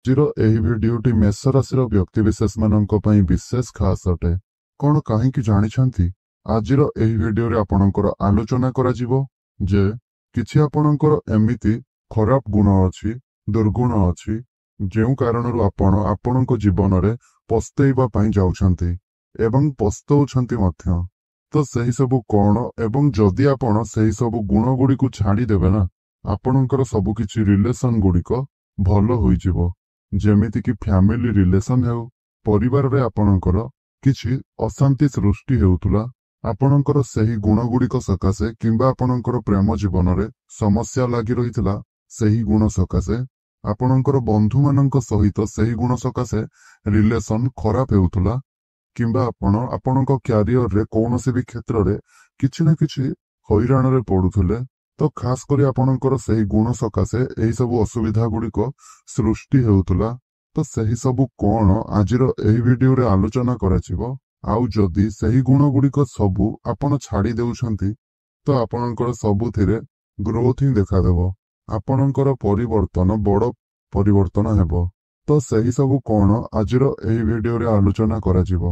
ଆଜିର ଏହି ଭିଡିଓଟି ମେଷ ରାଶିର ବ୍ୟକ୍ତିବିଶେଷମାନଙ୍କ ପାଇଁ ବିଶେଷ ଖାସ୍ ଅଟେ। କଣ କାହିଁକି ଜାଣିଛନ୍ତି? ଆଜିର ଏହି ଭିଡିଓରେ ଆପଣଙ୍କର ଆଲୋଚନା କରାଯିବ ଯେ କିଛି ଆପଣଙ୍କର ଏମିତି ଖରାପ ଗୁଣ ଅଛି, ଦୁର୍ଗୁଣ ଅଛି, ଯେଉଁ କାରଣରୁ ଆପଣ ଆପଣଙ୍କ ଜୀବନରେ ପସ୍ତେଇବା ପାଇଁ ଯାଉଛନ୍ତି ଏବଂ ପସ୍ତଉଛନ୍ତି ମଧ୍ୟ। ତ ସେହି ସବୁ କଣ ଏବଂ ଯଦି ଆପଣ ସେହି ସବୁ ଗୁଣ ଗୁଡ଼ିକୁ ଛାଡ଼ିଦେବେ ନା, ଆପଣଙ୍କର ସବୁ କିଛି ରିଲେସନ ଗୁଡ଼ିକ ଭଲ ହୋଇଯିବ। ଯେମିତିକି ଫ୍ୟାମିଲି ରିଲେସନ ହେଉ, ପରିବାରରେ ଆପଣଙ୍କର କିଛି ଅଶାନ୍ତି ସୃଷ୍ଟି ହେଉଥିଲା, ଆପଣଙ୍କର ସେହି ଗୁଣ ଗୁଡ଼ିକ ସକାଶେ କିମ୍ବା ଆପଣଙ୍କର ପ୍ରେମ ଜୀବନରେ ସମସ୍ୟା ଲାଗି ରହିଥିଲା ସେହି ଗୁଣ ସକାଶେ, ଆପଣଙ୍କର ବନ୍ଧୁମାନଙ୍କ ସହିତ ସେହି ଗୁଣ ସକାଶେ ରିଲେସନ ଖରାପ ହେଉଥିଲା, କିମ୍ବା ଆପଣ ଆପଣଙ୍କ କ୍ୟାରିୟରରେ କୌଣସି ବି କ୍ଷେତ୍ରରେ କିଛି ନା କିଛି ହଇରାଣରେ ପଡୁଥିଲେ, ତ ଖାସ କରି ଆପଣଙ୍କର ସେହି ଗୁଣ ସକାଶେ ଏହି ସବୁ ଅସୁବିଧା ଗୁଡ଼ିକ ସୃଷ୍ଟି ହେଉଥିଲା। ତ ସେହି ସବୁ କଣ ଆଜିର ଏହି ଭିଡିଓରେ ଆଲୋଚନା କରାଯିବ। ଆଉ ଯଦି ସେହି ଗୁଣ ଗୁଡ଼ିକ ସବୁ ଆପଣ ଛାଡ଼ି ଦେଉଛନ୍ତି, ତ ଆପଣଙ୍କର ସବୁଥିରେ ଗ୍ରୋଥ ହିଁ ଦେଖାଦେବ। ଆପଣଙ୍କର ପରିବର୍ତ୍ତନ ବଡ଼ ପରିବର୍ତ୍ତନ ହେବ। ତ ସେହି ସବୁ କଣ ଆଜିର ଏହି ଭିଡିଓରେ ଆଲୋଚନା କରାଯିବ।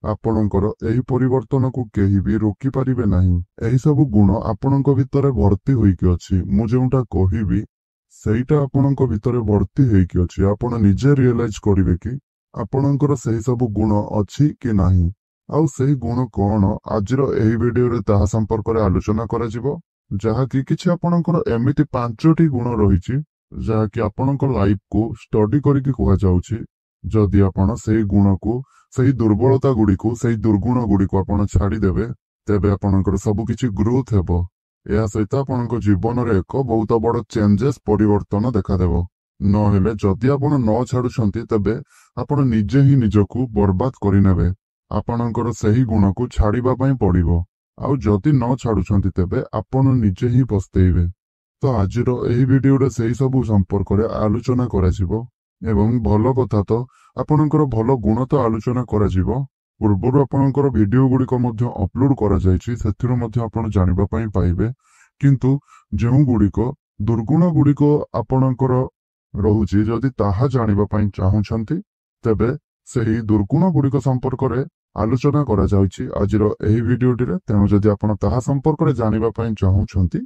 ଆପଣଙ୍କର ଏହି ପରିବର୍ତ୍ତନକୁ କେହି ବି ରୋକି ପାରିବେ ନାହିଁ। ଏହି ସବୁ ଗୁଣ ଆପଣଙ୍କ ଭିତରେ ଭର୍ତ୍ତି ହୋଇକି ଅଛି। ମୁଁ ଯେଉଁଟା କହିବି ସେଇଟା ଆପଣଙ୍କ ଭିତରେ ଭର୍ତ୍ତି ହେଇକି ଅଛି। ଆପଣ ନିଜେ ରିଏଲାଇଜ କରିବେ କି ଆପଣଙ୍କର ସେହି ସବୁ ଗୁଣ ଅଛି କି ନାହିଁ। ଆଉ ସେହି ଗୁଣ କଣ ଆଜିର ଏହି ଭିଡିଓରେ ତାହା ସମ୍ପର୍କରେ ଆଲୋଚନା କରାଯିବ। ଯାହାକି କିଛି ଆପଣଙ୍କର ଏମିତି 5ଟି ଗୁଣ ରହିଛି ଯାହାକି ଆପଣଙ୍କ ଲାଇଫକୁ ଷ୍ଟଡି କରିକି କୁହାଯାଉଛି। ଯଦି ଆପଣ ସେହି ଗୁଣକୁ, ସେହି ଦୁର୍ବଳତା ଗୁଡ଼ିକୁ, ସେହି ଦୁର୍ଗୁଣ ଗୁଡ଼ିକୁ ଆପଣ ଛାଡ଼ିଦେବେ, ତେବେ ଆପଣଙ୍କର ସବୁ କିଛି ଗ୍ରୋଥ ହେବ। ଏହା ସହିତ ଆପଣଙ୍କ ଜୀବନରେ ଏକ ବହୁତ ବଡ଼ ଚେଞ୍ଜେସ୍, ପରିବର୍ତ୍ତନ ଦେଖାଦେବ। ନହେଲେ ଯଦି ଆପଣ ନ ଛାଡୁଛନ୍ତି, ତେବେ ଆପଣ ନିଜେ ହିଁ ନିଜକୁ ବର୍ବାଦ କରିନେବେ। ଆପଣଙ୍କର ସେହି ଗୁଣକୁ ଛାଡ଼ିବା ପାଇଁ ପଡ଼ିବ। ଆଉ ଯଦି ନ ଛାଡୁଛନ୍ତି, ତେବେ ଆପଣ ନିଜେ ହିଁ ପସ୍ତେଇବେ। ତ ଆଜିର ଏହି ଭିଡିଓରେ ସେହି ସବୁ ସମ୍ପର୍କରେ ଆଲୋଚନା କରାଯିବ। ଏବଂ ଭଲ କଥା ତ, ଆପଣଙ୍କର ଭଲ ଗୁଣ ତ ଆଲୋଚନା କରାଯିବ। ପୂର୍ବରୁ ଆପଣଙ୍କର ଭିଡିଓ ଗୁଡ଼ିକ ମଧ୍ୟ ଅପଲୋଡ କରାଯାଇଛି, ସେଥିରୁ ମଧ୍ୟ ଆପଣ ଜାଣିବା ପାଇଁ ପାଇବେ। କିନ୍ତୁ ଯେଉଁ ଗୁଡ଼ିକ ଦୁର୍ଗୁଣ ଗୁଡ଼ିକ ଆପଣଙ୍କର ରହୁଛି, ଯଦି ତାହା ଜାଣିବା ପାଇଁ ଚାହୁଁଛନ୍ତି, ତେବେ ସେହି ଦୁର୍ଗୁଣ ଗୁଡ଼ିକ ସମ୍ପର୍କରେ ଆଲୋଚନା କରାଯାଉଛି ଆଜିର ଏହି ଭିଡିଓଟିରେ। ତେଣୁ ଯଦି ଆପଣ ତାହା ସମ୍ପର୍କରେ ଜାଣିବା ପାଇଁ ଚାହୁଁଛନ୍ତି,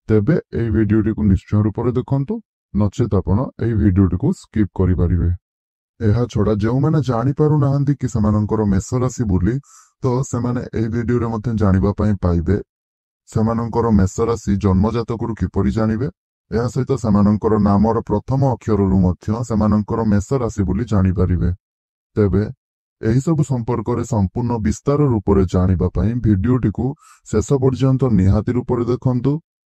ତେବେ ଏହି ଭିଡିଓଟିକୁ ନିଶ୍ଚୟ ରୂପରେ ଦେଖନ୍ତୁ। ନଚେତ ଆପଣ ଏହି ଭିଡିଓଟିକୁ ସ୍କିପ୍ କରିପାରିବେ। ଏହା ଛଡା ଯେଉଁମାନେ ଜାଣିପାରୁନାହାନ୍ତି କି ସେମାନଙ୍କର ମେଷ ରାଶି ବୋଲି, ତ ସେମାନେ ଏହି ଭିଡିଓରେ ମଧ୍ୟ ଜାଣିବା ପାଇଁ ପାଇବେ ସେମାନଙ୍କର ମେଷ ରାଶି ଜନ୍ମଜାତକରୁ କିପରି ଜାଣିବେ। ଏହା ସହିତ ସେମାନଙ୍କର ନାମର ପ୍ରଥମ ଅକ୍ଷରରୁ ମଧ୍ୟ ସେମାନଙ୍କର ମେଷ ରାଶି ବୋଲି ଜାଣିପାରିବେ। ତେବେ ଏହିସବୁ ସମ୍ପର୍କରେ ସମ୍ପୂର୍ଣ୍ଣ ବିସ୍ତାର ରୂପରେ ଜାଣିବା ପାଇଁ ଭିଡିଓଟିକୁ ଶେଷ ପର୍ଯ୍ୟନ୍ତ ନିହାତି ରୂପରେ ଦେଖନ୍ତୁ।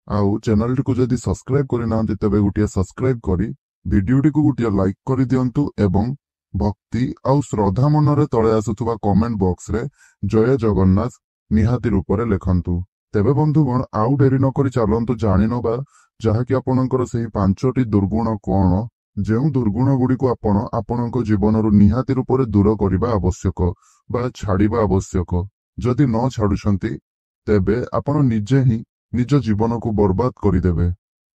ଆଉ ଚ୍ୟାନେଲଟିକୁ ଯଦି ସବସ୍କ୍ରାଇବ କରିନାହାନ୍ତି, ତେବେ ଗୋଟିଏ ସବସ୍କ୍ରାଇବ କରି ଭିଡିଓଟିକୁ ଗୋଟିଏ ଲାଇକ୍ କରିଦିଅନ୍ତୁ ଏବଂ ଭକ୍ତି ଆଉ ଶ୍ରଦ୍ଧା ମନରେ ତଳେ ଆସୁଥିବା କମେଣ୍ଟ ବକ୍ସରେ ଜୟ ଜଗନ୍ନାଥ ନିହାତି ରୂପରେ ଲେଖନ୍ତୁ। ତେବେ ବନ୍ଧୁଗଣ, ଆଉ ଡେରି ନକରି ଚାଲନ୍ତୁ ଜାଣିନେବା ଯାହାକି ଆପଣଙ୍କର ସେହି 5ଟି ଦୁର୍ଗୁଣ କଣ, ଯେଉଁ ଦୁର୍ଗୁଣ ଗୁଡ଼ିକୁ ଆପଣ ଆପଣଙ୍କ ଜୀବନରୁ ନିହାତି ରୂପରେ ଦୂର କରିବା ଆବଶ୍ୟକ ବା ଛାଡ଼ିବା ଆବଶ୍ୟକ। ଯଦି ନ ଛାଡୁଛନ୍ତି, ତେବେ ଆପଣ ନିଜେ ହିଁ ନିଜ ଜୀବନକୁ ବର୍ବାଦ କରିଦେବେ।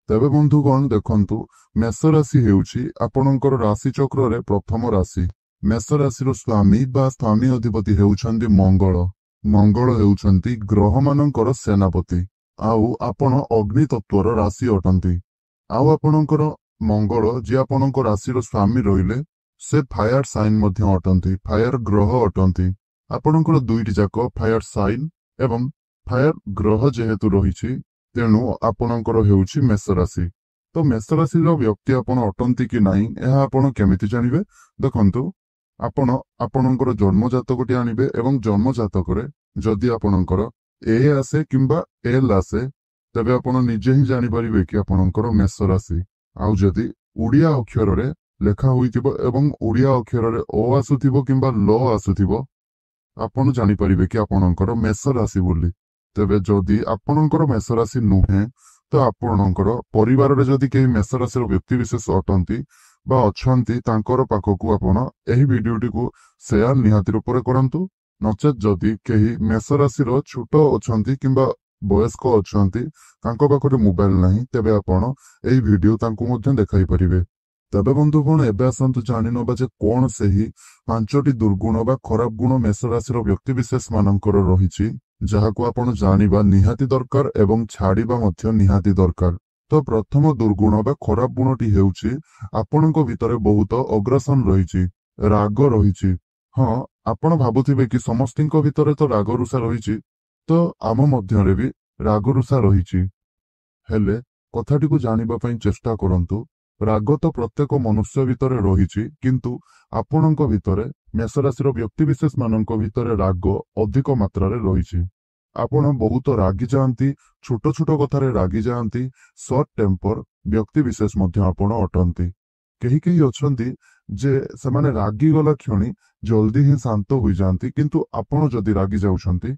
ତେବେ ବନ୍ଧୁଗଣ ଦେଖନ୍ତୁ, ମେଷ ରାଶି ହେଉଛି ଆପଣଙ୍କର ରାଶି ଚକ୍ରରେ ପ୍ରଥମ ରାଶି। ମେଷ ରାଶିର ସ୍ୱାମୀ ବା ସ୍ୱାମୀ ଅଧିପତି ହେଉଛନ୍ତି ମଙ୍ଗଳ। ମଙ୍ଗଳ ହେଉଛନ୍ତି ଗ୍ରହମାନଙ୍କର ସେନାପତି। ଆଉ ଆପଣ ଅଗ୍ନି ତତ୍ଵର ରାଶି ଅଟନ୍ତି। ଆଉ ଆପଣଙ୍କର ମଙ୍ଗଳ, ଯିଏ ଆପଣଙ୍କ ରାଶିର ସ୍ୱାମୀ ରହିଲେ, ସେ ଫାୟାର ସାଇନ୍ ମଧ୍ୟ ଅଟନ୍ତି, ଫାୟାର ଗ୍ରହ ଅଟନ୍ତି। ଆପଣଙ୍କର ଦୁଇଟି ଯାକ ଫାୟାର ସାଇନ୍ ଏବଂ ଫାୟାର ଗ୍ରହ ଯେହେତୁ ରହିଛି, ତେଣୁ ଆପଣଙ୍କର ହେଉଛି ମେଷ ରାଶି। ତ ମେଷ ରାଶିର ବ୍ୟକ୍ତି ଆପଣ ଅଟନ୍ତି କି ନାହିଁ, ଏହା ଆପଣ କେମିତି ଜାଣିବେ? ଦେଖନ୍ତୁ, ଆପଣ ଆପଣଙ୍କର ଜନ୍ମ ଜାତକଟି ଆଣିବେ ଏବଂ ଜନ୍ମ ଜାତକରେ ଯଦି ଆପଣଙ୍କର ଏ ଆସେ କିମ୍ବା ଏଲ୍ ଆସେ, ତେବେ ଆପଣ ନିଜେ ହିଁ ଜାଣିପାରିବେ କି ଆପଣଙ୍କର ମେଷ ରାଶି। ଆଉ ଯଦି ଓଡ଼ିଆ ଅକ୍ଷରରେ ଲେଖା ହୋଇଥିବ ଏବଂ ଓଡ଼ିଆ ଅକ୍ଷରରେ ଓ ଆସୁଥିବ କିମ୍ବା ଲ ଆସୁଥିବ, ଆପଣ ଜାଣିପାରିବେ କି ଆପଣଙ୍କର ମେଷ ରାଶି ବୋଲି। ତେବେ ଯଦି ଆପଣଙ୍କର ମେଷ ରାଶି ନୁହେଁ, ତ ଆପଣଙ୍କର ପରିବାରରେ ଯଦି କେହି ମେଷ ରାଶିର ବ୍ୟକ୍ତିବିଶେଷ ଅଟନ୍ତି ବା ଅଛନ୍ତି, ତାଙ୍କର ପାଖକୁ ଆପଣ ଏହି ଭିଡିଓଟିକୁ ସେୟାର ନିହାତି ରୂପରେ କରନ୍ତୁ। ନଚେତ ଯଦି କେହି ମେଷ ରାଶିର ଛୋଟ ଅଛନ୍ତି କିମ୍ବା ବୟସ୍କ ଅଛନ୍ତି, ତାଙ୍କ ପାଖରେ ମୋବାଇଲ ନାହିଁ, ତେବେ ଆପଣ ଏହି ଭିଡିଓ ତାଙ୍କୁ ମଧ୍ୟ ଦେଖାଇ ପାରିବେ। ତେବେ ବନ୍ଧୁଗଣ ଏବେ ଆସନ୍ତୁ ଜାଣିନେବା ଯେ କଣ ସେହି 5ଟି ଦୁର୍ଗୁଣ ବା ଖରାପ ଗୁଣ ମେଷ ରାଶିର ବ୍ୟକ୍ତିବିଶେଷ ମାନଙ୍କର ରହିଛି, ଯାହାକୁ ଆପଣ ଜାଣିବା ନିହାତି ଦରକାର ଏବଂ ଛାଡିବା ମଧ୍ୟ ନିହାତି ଦରକାର। ତ ପ୍ରଥମ ଦୁର୍ଗୁଣ ବା ଖରାପ ଗୁଣଟି ହେଉଛି ଆପଣଙ୍କ ଭିତରେ ବହୁତ ଅଗ୍ରାସନ ରହିଛି, ରାଗ ରହିଛି। ହଁ, ଆପଣ ଭାବୁଥିବେ କି ସମସ୍ତଙ୍କ ଭିତରେ ତ ରାଗ ରୁଷା ରହିଛି, ତ ଆମ ମଧ୍ୟରେ ବି ରାଗ ରୁଷା ରହିଛି। ହେଲେ କଥାଟିକୁ ଜାଣିବା ପାଇଁ ଚେଷ୍ଟା କରନ୍ତୁ। ରାଗ ତ ପ୍ରତ୍ୟେକ ମନୁଷ୍ୟ ଭିତରେ ରହିଛି, କିନ୍ତୁ ଆପଣଙ୍କ ଭିତରେ ମେଷ ରାଶିର ବ୍ୟକ୍ତିବିଶେଷ ମାନଙ୍କ ଭିତରେ ରାଗ ଅଧିକ ମାତ୍ରାରେ ରହିଛି। ଆପଣ ବହୁତ ରାଗି ଯାଆନ୍ତି, ଛୋଟ ଛୋଟ କଥାରେ ରାଗି ଯାଆନ୍ତି, ସର୍ଟ ଟେମ୍ପର ବ୍ୟକ୍ତିବିଶେଷ ମଧ୍ୟ ଆପଣ ଅଟନ୍ତି। କେହି କେହି ଅଛନ୍ତି ଯେ ସେମାନେ ରାଗିଗଲା କ୍ଷଣି ଜଲ୍ଦି ହିଁ ଶାନ୍ତ ହୋଇଯାଆନ୍ତି, କିନ୍ତୁ ଆପଣ ଯଦି ରାଗି ଯାଉଛନ୍ତି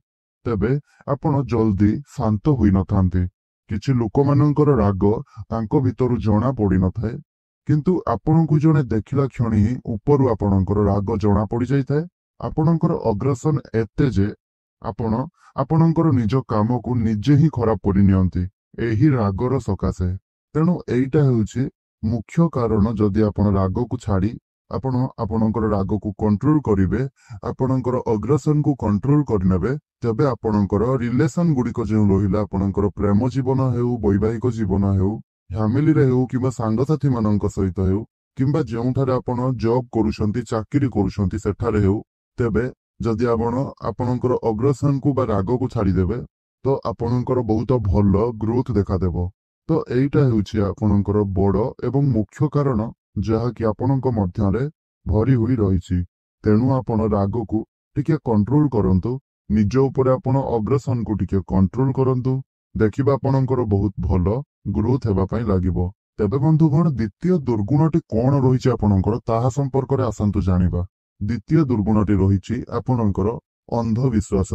ତେବେ ଆପଣ ଜଲ୍ଦି ଶାନ୍ତ ହୋଇନଥାନ୍ତି। କିଛି ଲୋକମାନଙ୍କର ରାଗ ତାଙ୍କ ଭିତରୁ ଜଣା ପଡିନଥାଏ, କିନ୍ତୁ ଆପଣଙ୍କୁ ଜଣେ ଦେଖିଲା କ୍ଷଣି ହିଁ ଉପରୁ ଆପଣଙ୍କର ରାଗ ଜଣା ପଡିଯାଇଥାଏ। ଆପଣଙ୍କର ଅଗ୍ରସନ ଏତେ ଯେ ଆପଣ ଆପଣଙ୍କର ନିଜ କାମକୁ ନିଜେ ହିଁ ଖରାପ କରିନିଅନ୍ତି ଏହି ରାଗର ସକାଶେ। ତେଣୁ ଏଇଟା ହେଉଛି ମୁଖ୍ୟ କାରଣ। ଯଦି ଆପଣ ରାଗକୁ ଛାଡି ଆପଣ ଆପଣଙ୍କର ରାଗକୁ କଣ୍ଟ୍ରୋଲ କରିବେ, ଆପଣଙ୍କର ଅଗ୍ରସନକୁ କଣ୍ଟ୍ରୋଲ କରିନେବେ, ତେବେ ଆପଣଙ୍କର ରିଲେସନ ଗୁଡିକ ଯେଉଁ ରହିଲା, ଆପଣଙ୍କର ପ୍ରେମ ଜୀବନ ହେଉ, ବୈବାହିକ ଜୀବନ ହେଉ, ଫ୍ୟାମିଲିରେ ହେଉ କିମ୍ବା ସାଙ୍ଗସାଥି ମାନଙ୍କ ସହିତ ହେଉ, କିମ୍ବା ଯେଉଁଠାରେ ଆପଣ ଜବ୍ କରୁଛନ୍ତି, ଚାକିରି କରୁଛନ୍ତି ସେଠାରେ ହେଉ, ତେବେ ଯଦି ଆପଣ ଆପଣଙ୍କର ଅଗ୍ରସନକୁ ବା ରାଗକୁ ଛାଡିଦେବେ ତ ଆପଣଙ୍କର ବହୁତ ଭଲ ଗ୍ରୋଥ ଦେଖାଦେବ। ତ ଏଇଟା ହେଉଛି ଆପଣଙ୍କର ବଡ ଏବଂ ମୁଖ୍ୟ କାରଣ, ଯାହାକି ଆପଣଙ୍କ ମଧ୍ୟରେ ଭରି ହୋଇ ରହିଛି। ତେଣୁ ଆପଣ ରାଗକୁ ଟିକେ କଣ୍ଟ୍ରୋଲ କରନ୍ତୁ, ନିଜ ଉପରେ ଆପଣ ଅଗ୍ରସନକୁ ଟିକେ କଣ୍ଟ୍ରୋଲ କରନ୍ତୁ, ଦେଖିବା ଆପଣଙ୍କର ବହୁତ ଭଲ ଗ୍ରୋଥ ହେବା ପାଇଁ ଲାଗିବ। ତେବେ ବନ୍ଧୁଗଣ, ଦ୍ୱିତୀୟ ଦୁର୍ଗୁଣଟି କଣ ରହିଛି ଆପଣଙ୍କର ତାହା ସମ୍ପର୍କରେ ଆସନ୍ତୁ ଜାଣିବା। ଦ୍ୱିତୀୟ ଦୁର୍ଗୁଣଟି ରହିଛି ଆପଣଙ୍କର ଅନ୍ଧବିଶ୍ୱାସ।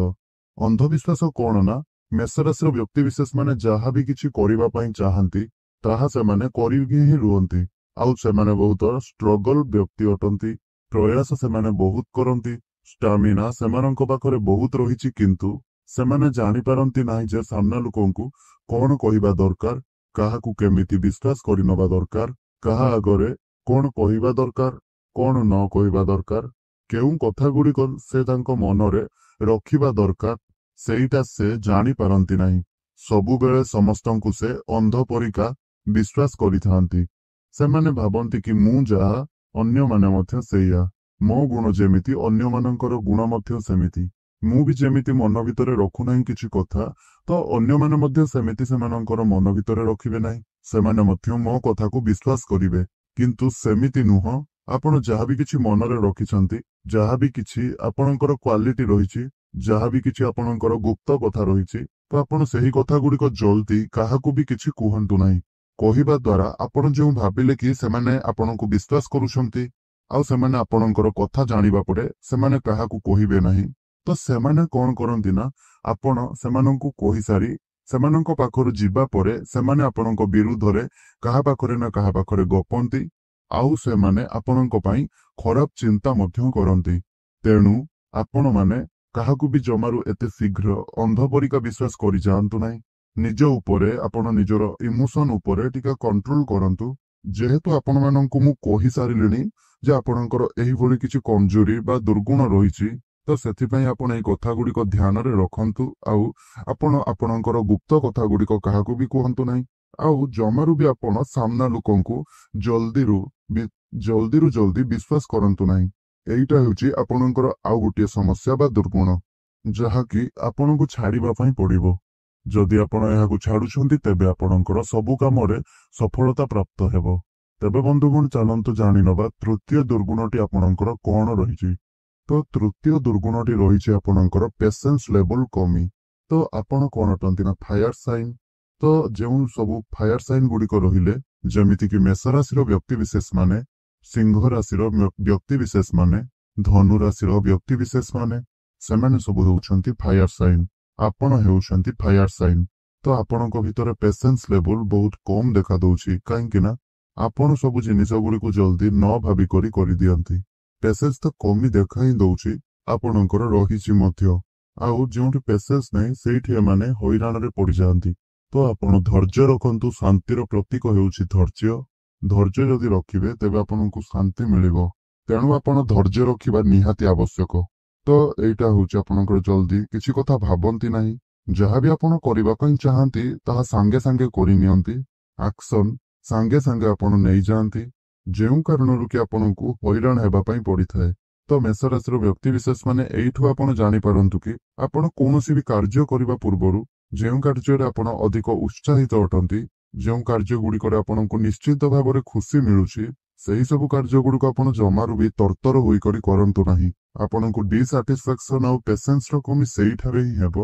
ଅନ୍ଧବିଶ୍ୱାସ କଣ ନା, ମେଷ ରାଶିର ବ୍ୟକ୍ତିବିଶେଷ ମାନେ ଯାହା ବି କିଛି କରିବା ପାଇଁ ଚାହାନ୍ତି ତାହା ସେମାନେ କରିକି ହିଁ ରୁହନ୍ତି। ଆଉ ସେମାନେ ବହୁତ ଷ୍ଟ୍ରଗଲ ବ୍ୟକ୍ତି ଅଟନ୍ତି, ପ୍ରୟାସ ସେମାନେ ବହୁତ କରନ୍ତି, ଷ୍ଟାମିନା ସେମାନଙ୍କ ପାଖରେ ବହୁତ ରହିଛି, କିନ୍ତୁ ସେମାନେ ଜାଣିପାରନ୍ତି ନାହିଁ ଯେ ସାମ୍ନା ଲୋକଙ୍କୁ କଣ କହିବା ଦରକାର, କାହାକୁ କେମିତି ବିଶ୍ୱାସ କରିନେବା ଦରକାର, କାହା ଆଗରେ କଣ କହିବା ଦରକାର, କଣ ନ କହିବା ଦରକାର, କେଉଁ କଥା ଗୁଡିକ ସେ ତାଙ୍କ ମନରେ ରଖିବା ଦରକାର, ସେଇଟା ସେ ଜାଣିପାରନ୍ତି ନାହିଁ। ସବୁବେଳେ ସମସ୍ତଙ୍କୁ ସେ ଅନ୍ଧ ପରିକା ବିଶ୍ୱାସ କରିଥାନ୍ତି। ସେମାନେ ଭାବନ୍ତି କି ମୁଁ ଯାହା ଅନ୍ୟମାନେ ମଧ୍ୟ ସେଇଆ, ମୋ ଗୁଣ ଯେମିତି ଅନ୍ୟମାନଙ୍କର ଗୁଣ ମଧ୍ୟ ସେମିତି, ମୁଁ ବି ଯେମିତି ମନ ଭିତରେ ରଖୁନାହିଁ କିଛି କଥା, ତ ଅନ୍ୟମାନେ ମଧ୍ୟ ସେମିତି ସେମାନଙ୍କର ମନ ଭିତରେ ରଖିବେ ନାହିଁ, ସେମାନେ ମଧ୍ୟ ମୋ କଥାକୁ ବିଶ୍ୱାସ କରିବେ। କିନ୍ତୁ ସେମିତି ନୁହଁ। ଆପଣ ଯାହାବି କିଛି ମନରେ ରଖିଛନ୍ତି, ଯାହାବି କିଛି ଆପଣଙ୍କର କ୍ୱାଲିଟି ରହିଛି, ଯାହାବି କିଛି ଆପଣଙ୍କର ଗୁପ୍ତ କଥା ରହିଛି, ତ ଆପଣ ସେହି କଥା ଗୁଡିକ ଜଲ୍ଦି କାହାକୁ ବି କିଛି କୁହନ୍ତୁ ନାହିଁ। କହିବା ଦ୍ୱାରା ଆପଣ ଯେଉଁ ଭାବିଲେ କି ସେମାନେ ଆପଣଙ୍କୁ ବିଶ୍ୱାସ କରୁଛନ୍ତି ଆଉ ସେମାନେ ଆପଣଙ୍କର କଥା ଜାଣିବା ପରେ ସେମାନେ କାହାକୁ କହିବେ ନାହିଁ, ତ ସେମାନେ କଣ କରନ୍ତି ନା, ଆପଣ ସେମାନଙ୍କୁ କହିସାରି ସେମାନଙ୍କ ପାଖରୁ ଯିବା ପରେ ସେମାନେ ଆପଣଙ୍କ ବିରୁଦ୍ଧରେ କାହା ପାଖରେ ନା କାହା ପାଖରେ ଗପନ୍ତି, ଆଉ ସେମାନେ ଆପଣଙ୍କ ପାଇଁ ଖରାପ ଚିନ୍ତା ମଧ୍ୟ କରନ୍ତି। ତେଣୁ ଆପଣମାନେ କାହାକୁ ବି ଜମାରୁ ଏତେ ଶୀଘ୍ର ଅନ୍ଧ ପରିକା ବିଶ୍ୱାସ କରିଯାଆନ୍ତୁ ନାହିଁ। ନିଜ ଉପରେ ଆପଣ ନିଜର ଇମୋସନ ଉପରେ ଟିକେ କଣ୍ଟ୍ରୋଲ କରନ୍ତୁ। ଯେହେତୁ ଆପଣମାନଙ୍କୁ ମୁଁ କହିସାରିଲିଣି ଯେ ଆପଣଙ୍କର ଏହିଭଳି କିଛି କମଜୋରି ବା ଦୁର୍ଗୁଣ ରହିଛି, ତ ସେଥିପାଇଁ ଆପଣ ଏଇ କଥା ଗୁଡିକ ଧ୍ୟାନରେ ରଖନ୍ତୁ। ଆଉ ଆପଣ ଆପଣଙ୍କର ଗୁପ୍ତ କଥା ଗୁଡିକ କାହାକୁ ବି କୁହନ୍ତୁ ନାହିଁ। ଆଉ ଜମାରୁ ବି ଆପଣ ସାମ୍ନା ଲୋକଙ୍କୁ ଜଲ୍ଦିରୁ ଜଲ୍ଦି ବିଶ୍ୱାସ କରନ୍ତୁ ନାହିଁ। ଏଇଟା ହେଉଛି ଆପଣଙ୍କର ଆଉ ଗୋଟିଏ ସମସ୍ୟା ବା ଦୁର୍ଗୁଣ, ଯାହାକି ଆପଣଙ୍କୁ ଛାଡିବା ପାଇଁ ପଡିବ। ଯଦି ଆପଣ ଏହାକୁ ଛାଡୁଛନ୍ତି ତେବେ ଆପଣଙ୍କର ସବୁ କାମରେ ସଫଳତା ପ୍ରାପ୍ତ ହେବ। ତେବେ ବନ୍ଧୁଗଣ, ଚାଲନ୍ତୁ ଜାଣିନେବା ତୃତୀୟ ଦୁର୍ଗୁଣଟି ଆପଣଙ୍କର କଣ ରହିଛି। ତ ତୃତୀୟ ଦୁର୍ଗୁଣଟି ରହିଛି ଆପଣଙ୍କର ପେସେନ୍ସ ଲେଭେଲ କମି। ତ ଆପଣ କଣ ଅଟନ୍ତି ନା ଫାୟାର ସାଇନ୍। ତ ଯେଉଁ ସବୁ ଫାୟାର ସାଇନ୍ ଗୁଡିକ ରହିଲେ, ଯେମିତିକି ମେଷ ରାଶିର ବ୍ୟକ୍ତିବିଶେଷ ମାନେ, ସିଂହ ରାଶିର ବ୍ୟକ୍ତିବିଶେଷ ମାନେ, ଧନୁ ରାଶିର ବ୍ୟକ୍ତିବିଶେଷ ମାନେ, ସେମାନେ ସବୁ ହେଉଛନ୍ତି ଫାୟାର ସାଇନ୍। ଆପଣ ହେଉଛନ୍ତି ଫାୟାର ସାଇନ୍। ତ ଆପଣଙ୍କ ଭିତରେ ପେସେନ୍ସ ଲେଭେଲ ବହୁତ କମ ଦେଖାଦଉଛି, କାହିଁକି ନା ଆପଣ ସବୁ ଜିନିଷ ଗୁଡିକୁ ଜଲ୍ଦି ନ ଭାବି କରିଦିଅନ୍ତି। ପେସେନ୍ସ ତ କମି ଦେଖା ହିଁ ଦଉଛି, ଆପଣଙ୍କର ରହିଛି ମଧ୍ୟ। ଆଉ ଯେଉଁଠି ପେସେନ୍ସ ନାହିଁ ସେଇଠି ଏମାନେ ହଇରାଣରେ ପଡିଯାଆନ୍ତି। ତ ଆପଣ ଧୈର୍ଯ୍ୟ ରଖନ୍ତୁ। ଶାନ୍ତିର ପ୍ରତୀକ ହେଉଛି ଧୈର୍ଯ୍ୟ। ଧୈର୍ଯ୍ୟ ଯଦି ରଖିବେ ତେବେ ଆପଣଙ୍କୁ ଶାନ୍ତି ମିଳିବ। ତେଣୁ ଆପଣ ଧୈର୍ଯ୍ୟ ରଖିବା ନିହାତି ଆବଶ୍ୟକ। ତ ଏଇଟା ହଉଛି ଆପଣଙ୍କର ଜଲ୍ଦି କିଛି କଥା ଭାବନ୍ତି ନାହିଁ। ଯାହାବି ଆପଣ କରିବା ପାଇଁ ଚାହାନ୍ତି ତାହା ସାଙ୍ଗେ ସାଙ୍ଗେ କରିନିଅନ୍ତି। ଆକ୍ସନ ସାଙ୍ଗେ ସାଙ୍ଗେ ଆପଣ ନେଇଯାଆନ୍ତି, ଯେଉଁ କାରଣରୁ କି ଆପଣଙ୍କୁ ହଇରାଣ ହେବା ପାଇଁ ପଡିଥାଏ। ତ ମେଷ ରାଶିର ବ୍ୟକ୍ତି ବିଶେଷ ମାନେ ଏଇଠୁ ଆପଣ ଜାଣିପାରନ୍ତୁ କି ଆପଣ କୌଣସି ବି କାର୍ଯ୍ୟ କରିବା ପୂର୍ବରୁ ଯେଉଁ କାର୍ଯ୍ୟରେ ଆପଣ ଅଧିକ ଉତ୍ସାହିତ ଅଟନ୍ତି, ଯେଉଁ କାର୍ଯ୍ୟ ଗୁଡିକରେ ଆପଣଙ୍କୁ ନିଶ୍ଚିତ ଭାବରେ ଖୁସି ମିଳୁଛି, ସେହି ସବୁ କାର୍ଯ୍ୟ ଗୁଡିକ ଆପଣ ଜମାରୁ ବି ତରତର ହୋଇକରି କରନ୍ତୁ ନାହିଁ। ଆପଣଙ୍କୁ ଡିସାଟିସ୍ଫାକ୍ସନ ଆଉ ପେସେନ୍ସର କମି ସେଇଠାରେ ହିଁ ହେବ,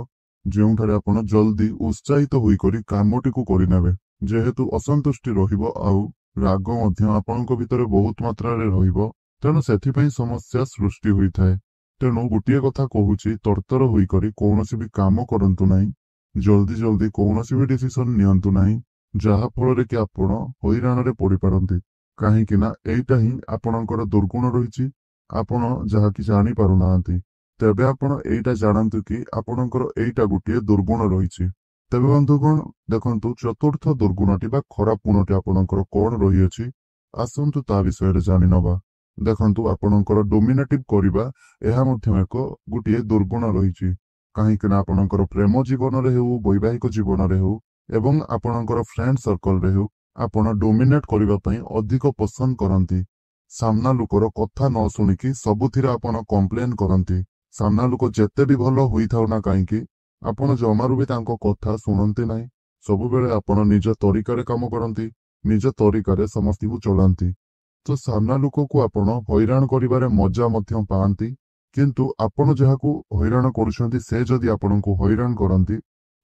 ଯେଉଁଠାରେ ଆପଣ ଜଲ୍ଦି ଉତ୍ସାହିତ ହୋଇକରି କାମଟିକୁ କରିନେବେ। ଯେହେତୁ ଅସନ୍ତୁଷ୍ଟି ରହିବ ଆଉ ରାଗ ମଧ୍ୟ ଆପଣଙ୍କ ଭିତରେ ବହୁତ ମାତ୍ରାରେ ରହିବ, ତେଣୁ ସେଥିପାଇଁ ସମସ୍ୟା ସୃଷ୍ଟି ହୋଇଥାଏ। ତେଣୁ ଗୋଟିଏ କଥା କହୁଛି, ତରତର ହୋଇକରି କୌଣସି ବି କାମ କରନ୍ତୁ ନାହିଁ। ଜଲ୍ଦି ଜଲ୍ଦି କୌଣସି ବି ଡିସିସନ ନିଅନ୍ତୁ ନାହିଁ, ଯାହା ଫଳରେ କି ଆପଣ ହଇରାଣରେ ପଡିପାରନ୍ତି। କାହିଁକି ନା ଏଇଟା ହିଁ ଆପଣଙ୍କର ଦୁର୍ଗୁଣ ରହିଛି, ଆପଣ ଯାହାକି ଜାଣିପାରୁନାହାନ୍ତି। ତେବେ ଆପଣ ଏଇଟା ଜାଣନ୍ତୁ କି ଆପଣଙ୍କର ଏଇଟା ଗୋଟିଏ ଦୁର୍ଗୁଣ ରହିଛି। ତେବେ ବନ୍ଧୁଗଣ ଦେଖନ୍ତୁ, ଚତୁର୍ଥ ଦୁର୍ଗୁଣଟି ବା ଖରାପ ଗୁଣଟି ଆପଣଙ୍କର କଣ ରହିଅଛି, ଆସନ୍ତୁ ତା ବିଷୟରେ ଜାଣିନବା। ଦେଖନ୍ତୁ, ଆପଣଙ୍କର ଡୋମିନେଟିଭ କରିବା ଏହା ମଧ୍ୟ ଏକ ଗୋଟିଏ ଦୁର୍ଗୁଣ ରହିଛି। କାହିଁକି ନା ଆପଣଙ୍କର ପ୍ରେମ ଜୀବନରେ ହେଉ, ବୈବାହିକ ଜୀବନରେ ହେଉ ଏବଂ ଆପଣଙ୍କର ଫ୍ରେଣ୍ଡ ସର୍କଲରେ ହେଉ, ଆପଣ ଡୋମିନେଟ କରିବା ପାଇଁ ଅଧିକ ପସନ୍ଦ କରନ୍ତି। ସାମ୍ନା ଲୋକର କଥା ନ ଶୁଣିକି ସବୁଥିରେ ଆପଣ କମ୍ପ୍ଲେନ କରନ୍ତି। ସାମ୍ନା ଲୋକ ଯେତେ ବି ଭଲ ହୋଇଥାଉ ନା କାହିଁକି, ଆପଣ ଜମାରୁ ବି ତାଙ୍କ କଥା ଶୁଣନ୍ତି ନାହିଁ। ସବୁବେଳେ ଆପଣ ନିଜ ତରିକାରେ କାମ କରନ୍ତି, ନିଜ ତରିକାରେ ସମସ୍ତଙ୍କୁ ଚଳାନ୍ତି। ତ ସାମ୍ନା ଲୋକକୁ ଆପଣ ହଇରାଣ କରିବାରେ ମଜା ମଧ୍ୟ ପାଆନ୍ତି। କିନ୍ତୁ ଆପଣ ଯାହାକୁ ହଇରାଣ କରୁଛନ୍ତି ସେ ଯଦି ଆପଣଙ୍କୁ ହଇରାଣ କରନ୍ତି,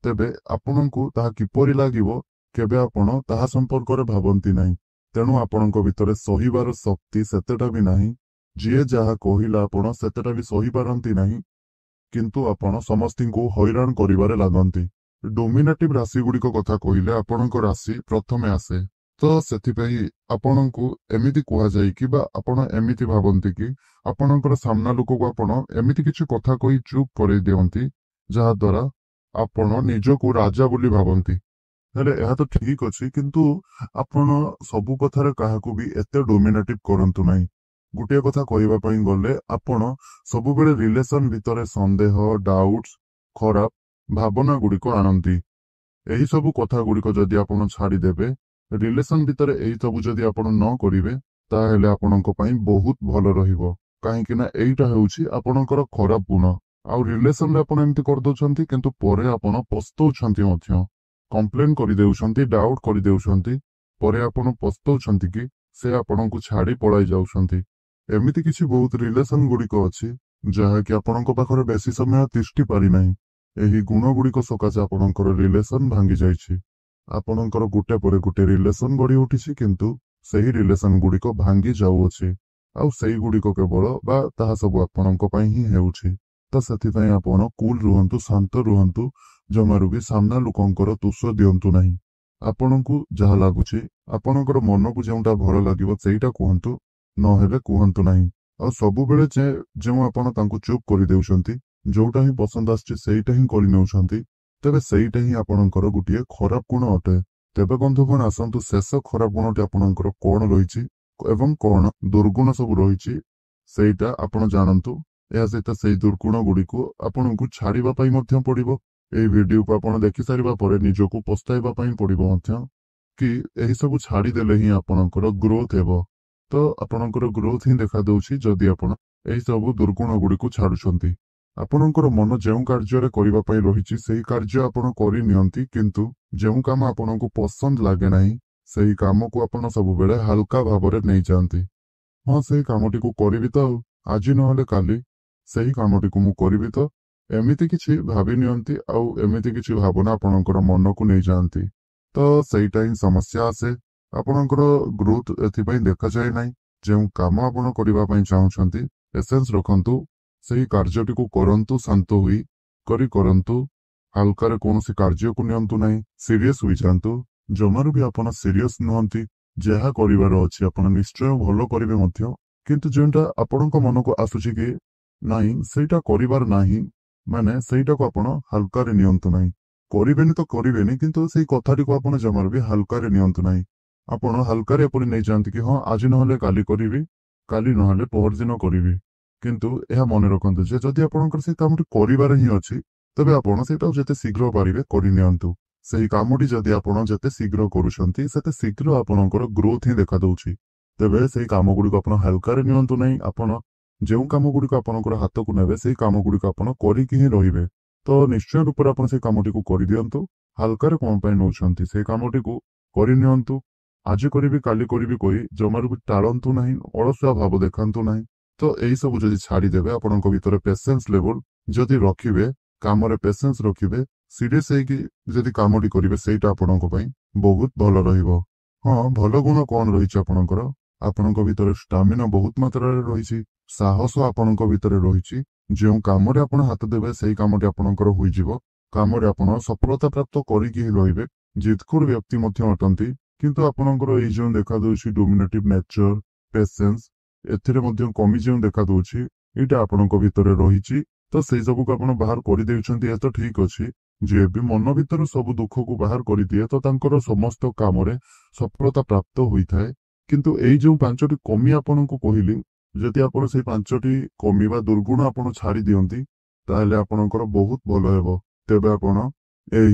ତେବେ ଆପଣଙ୍କୁ ତାହା କିପରି ଲାଗିବ କେବେ ଆପଣ ତାହା ସମ୍ପର୍କରେ ଭାବନ୍ତି ନାହିଁ। ତେଣୁ ଆପଣଙ୍କ ଭିତରେ ସହିବାର ଶକ୍ତି ସେତେଟା ବି ନାହିଁ। ଯିଏ ଯାହା କହିଲା ଆପଣ ସେତେଟା ବି ସହିପାରନ୍ତି ନାହିଁ, କିନ୍ତୁ ଆପଣ ସମସ୍ତଙ୍କୁ ହଇରାଣ କରିବାରେ ଲାଗନ୍ତି। ଡୋମିନେଟିଭ ରାଶି ଗୁଡିକ କଥା କହିଲେ ଆପଣଙ୍କ ରାଶି ପ୍ରଥମେ ଆସେ। ତ ସେଥିପାଇଁ ଆପଣଙ୍କୁ ଏମିତି କୁହାଯାଏ କି ବା ଆପଣ ଏମିତି ଭାବନ୍ତି କି ଆପଣଙ୍କର ସାମ୍ନା ଲୋକକୁ ଆପଣ ଏମିତି କିଛି କଥା କହି ଚୁପ୍ କରେଇ ଦିଅନ୍ତି, ଯାହା ଦ୍ୱାରା ଆପଣ ନିଜକୁ ରାଜା ବୋଲି ଭାବନ୍ତି। ହେଲେ ଏହା ତ ଠିକ ଅଛି, କିନ୍ତୁ ଆପଣ ସବୁ କଥାରେ କାହାକୁ ବି ଏତେ ଡୋମିନେଟିଭ କରନ୍ତୁ ନାହିଁ। ଗୋଟିଏ କଥା କହିବା ପାଇଁ ଗଲେ, ଆପଣ ସବୁବେଳେ ରିଲେସନ ଭିତରେ ସନ୍ଦେହ, ଡାଉଟ୍ସ, ଖରାପ ଭାବନା ଗୁଡିକ ଆଣନ୍ତି। ଏହି ସବୁ କଥା ଗୁଡିକ ଯଦି ଆପଣ ଛାଡିଦେବେ, ରିଲେସନ ଭିତରେ ଏହି ସବୁ ଯଦି ଆପଣ ନ କରିବେ, ତାହେଲେ ଆପଣଙ୍କ ପାଇଁ ବହୁତ ଭଲ ରହିବ। କାହିଁକି ନା ଏଇଟା ହେଉଛି ଆପଣଙ୍କର ଖରାପ ଗୁଣ। ଆଉ ରିଲେସନରେ ଆପଣ ଏମିତି କରିଦଉଛନ୍ତି, କିନ୍ତୁ ପରେ ଆପଣ ପସ୍ତଉଛନ୍ତି ମଧ୍ୟ। କମ୍ପ୍ଲେନ କରିଦେଉଛନ୍ତି, ଡାଉଟ୍ କରିଦେଉଛନ୍ତି, ପରେ ଆପଣ ପସ୍ତଉଛନ୍ତି କି ସେ ଆପଣଙ୍କୁ ଛାଡି ପଳାଇ ଯାଉଛନ୍ତି। ଏମିତି କିଛି ବହୁତ ରିଲେସନ ଗୁଡିକ ଅଛି ଯାହାକି ଆପଣଙ୍କ ପାଖରେ ବେଶୀ ସମୟ ତିଷ୍ଠି ପାରିନାହିଁ। ଏହି ଗୁଣ ଗୁଡିକ ସକାଶେ ଆପଣଙ୍କର ରିଲେସନ ଭାଙ୍ଗି ଯାଇଛି। ଆପଣଙ୍କର ଗୋଟେ ପରେ ଗୋଟେ ରିଲେସନ ଗଢି ଉଠିଛି, କିନ୍ତୁ ସେହି ରିଲେସନ ଗୁଡିକ ଭାଙ୍ଗି ଯାଉଅଛି। ଆଉ ସେଇଗୁଡିକ କେବଳ ବା ତାହା ସବୁ ଆପଣଙ୍କ ପାଇଁ ହିଁ ହେଉଛି। ତ ସେଥିପାଇଁ ଆପଣ କୁଲ ରୁହନ୍ତୁ, ଶାନ୍ତ ରୁହନ୍ତୁ। ଜମାରୁ ବି ସାମ୍ନା ଲୋକଙ୍କର ଦୋଷ ଦିଅନ୍ତୁ ନାହିଁ। ଆପଣଙ୍କୁ ଯାହା ଲାଗୁଛି, ଆପଣଙ୍କର ମନକୁ ଯେଉଁଟା ଭଲ ଲାଗିବ ସେଇଟା କୁହନ୍ତୁ, ନହେଲେ କୁହନ୍ତୁ ନାହିଁ। ଆଉ ସବୁବେଳେ ଯେଉଁ ଆପଣ ତାଙ୍କୁ ଚୁପ୍ କରିଦେଉଛନ୍ତି, ଯୋଉଟା ହିଁ ପସନ୍ଦ ଆସୁଛି ସେଇଟା ହିଁ କରିନେଉଛନ୍ତି, ତେବେ ସେଇଟା ହିଁ ଆପଣଙ୍କର ଗୋଟିଏ ଖରାପ ଗୁଣ ଅଟେ। ତେବେ ବନ୍ଧୁଗଣ ଆସନ୍ତୁ, ଶେଷ ଖରାପ ଗୁଣଟି ଆପଣଙ୍କର କଣ ରହିଛି ଏବଂ କଣ ଦୁର୍ଗୁଣ ସବୁ ରହିଛି ସେଇଟା ଆପଣ ଜାଣନ୍ତୁ। ଏହା ସହିତ ସେଇ ଦୁର୍ଗୁଣ ଗୁଡିକୁ ଆପଣଙ୍କୁ ଛାଡିବା ପାଇଁ ମଧ୍ୟ ପଡିବ। ଏହି ଭିଡିଓକୁ ଆପଣ ଦେଖି ସାରିବା ପରେ ନିଜକୁ ପସ୍ତାଇବା ପାଇଁ ପଡିବ ମଧ୍ୟ, କି ଏହି ସବୁ ଛାଡିଦେଲେ ହିଁ ଆପଣଙ୍କର ଗ୍ରୋଥ ହେବ। ତ ଆପଣଙ୍କର ଗ୍ରୋଥ ହିଁ ଦେଖାଦେଉଛି ଯଦି ଆପଣ ଏହି ସବୁ ଦୁର୍ଗୁଣ ଗୁଡିକୁ ଛାଡୁଛନ୍ତି। ଆପଣଙ୍କର ମନ ଯେଉଁ କାର୍ଯ୍ୟରେ କରିବା ପାଇଁ ରହିଛି ସେହି କାର୍ଯ୍ୟ ଆପଣ କରିନିଅନ୍ତି, କିନ୍ତୁ ଯେଉଁ କାମ ଆପଣଙ୍କୁ ପସନ୍ଦ ଲାଗେ ନାହିଁ ସେହି କାମକୁ ଆପଣ ସବୁବେଳେ ହାଲକା ଭାବରେ ନେଇଯାଆନ୍ତି। ହଁ, ସେଇ କାମଟିକୁ କରିବି ତ, ଆଉ ଆଜି ନହେଲେ କାଲି ସେହି କାମଟିକୁ ମୁଁ କରିବି ତ, ଏମିତି କିଛି ଭାବି ନିଅନ୍ତି ଆଉ ଏମିତି କିଛି ଭାବନା ଆପଣଙ୍କର ମନକୁ ନେଇଯାଆନ୍ତି। ତ ସେଇଟା ହିଁ ସମସ୍ୟା ଆସେ। ଆପଣଙ୍କର ଗ୍ରୋଥ ଏଥିପାଇଁ ଦେଖାଯାଏ ନାହିଁ। ଯେଉଁ କାମ ଆପଣ କରିବା ପାଇଁ ଚାହୁଁଛନ୍ତି, ପେସେନ୍ସ ରଖନ୍ତୁ, ସେହି କାର୍ଯ୍ୟଟିକୁ କରନ୍ତୁ, ଶାନ୍ତ ହୋଇ କରନ୍ତୁ। ହାଲକାରେ କୌଣସି କାର୍ଯ୍ୟକୁ ନିଅନ୍ତୁ ନାହିଁ, ସିରିୟସ ହୋଇଯାଆନ୍ତୁ। ଜମାରୁ ବି ଆପଣ ସିରିୟସ ନୁହନ୍ତି। ଯାହା କରିବାର ଅଛି ଆପଣ ନିଶ୍ଚୟ ଭଲ କରିବେ ମଧ୍ୟ, କିନ୍ତୁ ଯେଉଁଟା ଆପଣଙ୍କ ମନକୁ ଆସୁଛି କି ନାହିଁ ସେଇଟା କରିବାର ନାହିଁ, ମାନେ ସେଇଟାକୁ ଆପଣ ହାଲକାରେ ନିଅନ୍ତୁ ନାହିଁ। କରିବେନି ତ କରିବେନି, କିନ୍ତୁ ସେଇ କଥାଟିକୁ ଆପଣ ଜମାରୁ ବି ହାଲକାରେ ନିଅନ୍ତୁ ନାହିଁ। ଆପଣ ହାଲକାରେ ଏପରି ନେଇଯାଆନ୍ତି କି ହଁ ଆଜି ନହେଲେ କାଲି କରିବି, କାଲି ନହେଲେ ପହରଦିନ କରିବି। କିନ୍ତୁ ଏହା ମନେ ରଖନ୍ତୁ ଯେ ଯଦି ଆପଣଙ୍କର ସେଇ କାମଟି କରିବାର ହିଁ ଅଛି, ତେବେ ଆପଣ ସେଇଟାକୁ ଯେତେ ଶୀଘ୍ର ପାରିବେ କରିନିଅନ୍ତୁ। ସେହି କାମଟି ଯଦି ଆପଣ ଯେତେ ଶୀଘ୍ର କରୁଛନ୍ତି, ସେତେ ଶୀଘ୍ର ଆପଣଙ୍କର ଗ୍ରୋଥ ହିଁ ଦେଖାଦଉଛି। ତେବେ ସେଇ କାମ ଗୁଡ଼ିକୁ ଆପଣ ହାଲକାରେ ନିଅନ୍ତୁ ନାହିଁ। ଆପଣ ଯେଉଁ କାମ ଗୁଡ଼ିକ ଆପଣଙ୍କର ହାତକୁ ନେବେ, ସେଇ କାମ ଗୁଡ଼ିକ ଆପଣ କରିକି ହିଁ ରହିବେ। ତ ନିଶ୍ଚୟ ରୂପରେ ଆପଣ ସେଇ କାମଟିକୁ କରିଦିଅନ୍ତୁ। ହାଲକାରେ କଣ ପାଇଁ ନଉଛନ୍ତି? ସେଇ କାମଟିକୁ କରିନିଅନ୍ତୁ। ଆଜି କରିବି କାଲି କରିବି କହି ଜମାରୁ ବି ଟାଳନ୍ତୁ ନାହିଁ, ଅଳସୁଆ ଭାବ ଦେଖାନ୍ତୁ ନାହିଁ। ତ ଏଇ ସବୁ ଯଦି ଛାଡିଦେବେ, ଆପଣଙ୍କ ଭିତରେ ପେସେନ୍ସ ଲେଭେଲ ଯଦି ରଖିବେ, କାମରେ ପେସେନ୍ସ ରଖିବେ, ସିରିୟସ୍ ହେଇକି ଯଦି କାମଟି କରିବେ, ସେଇଟା ଆପଣଙ୍କ ପାଇଁ ବହୁତ ଭଲ ରହିବ। ହଁ, ଭଲ ଗୁଣ କଣ ରହିଛି ଆପଣଙ୍କର? ଆପଣଙ୍କ ଭିତରେ ଷ୍ଟାମିନା ବହୁତ ମାତ୍ରାରେ ରହିଛି, ସାହସ ଆପଣଙ୍କ ଭିତରେ ରହିଛି। ଯେଉଁ କାମରେ ଆପଣ ହାତ ଦେବେ, ସେଇ କାମଟି ଆପଣଙ୍କର ହୋଇଯିବ। କାମରେ ଆପଣ ସଫଳତା ପ୍ରାପ୍ତ କରିକି ହିଁ ରହିବେ। ଜିଦଖୋର ବ୍ୟକ୍ତି ମଧ୍ୟ ଅଟନ୍ତି, କିନ୍ତୁ ଆପଣଙ୍କର ଏଇ ଯେଉଁ ଦେଖାଦେଉଛି ଡୋମିନେଟିଭ ନେଚର, ପେସେନ୍ସ, ଏଥିରେ ମଧ୍ୟ କମି ଯେଉଁ ଦେଖାଦେଉଛି, ଏଇଟା ଆପଣଙ୍କ ଭିତରେ ରହିଛି। ତ ସେଇ ସବୁକୁ ଆପଣ ବାହାର କରିଦେଉଛନ୍ତି, ଏ ତ ଠିକ ଅଛି। ଯିଏ ବି ମନ ଭିତରୁ ସବୁ ଦୁଃଖକୁ ବାହାର କରିଦିଏ, ତ ତାଙ୍କର ସମସ୍ତ କାମରେ ସଫଳତା ପ୍ରାପ୍ତ ହୋଇଥାଏ। କିନ୍ତୁ ଏଇ ଯେଉଁ 5ଟି କମି ଆପଣଙ୍କୁ କହିଲି, ଯଦି ଆପଣ ସେଇ 5ଟି କମି ବା ଦୁର୍ଗୁଣ ଆପଣ ଛାଡି ଦିଅନ୍ତି, ତାହେଲେ ଆପଣଙ୍କର ବହୁତ ଭଲ ହେବ। ତେବେ ଆପଣ ଏହି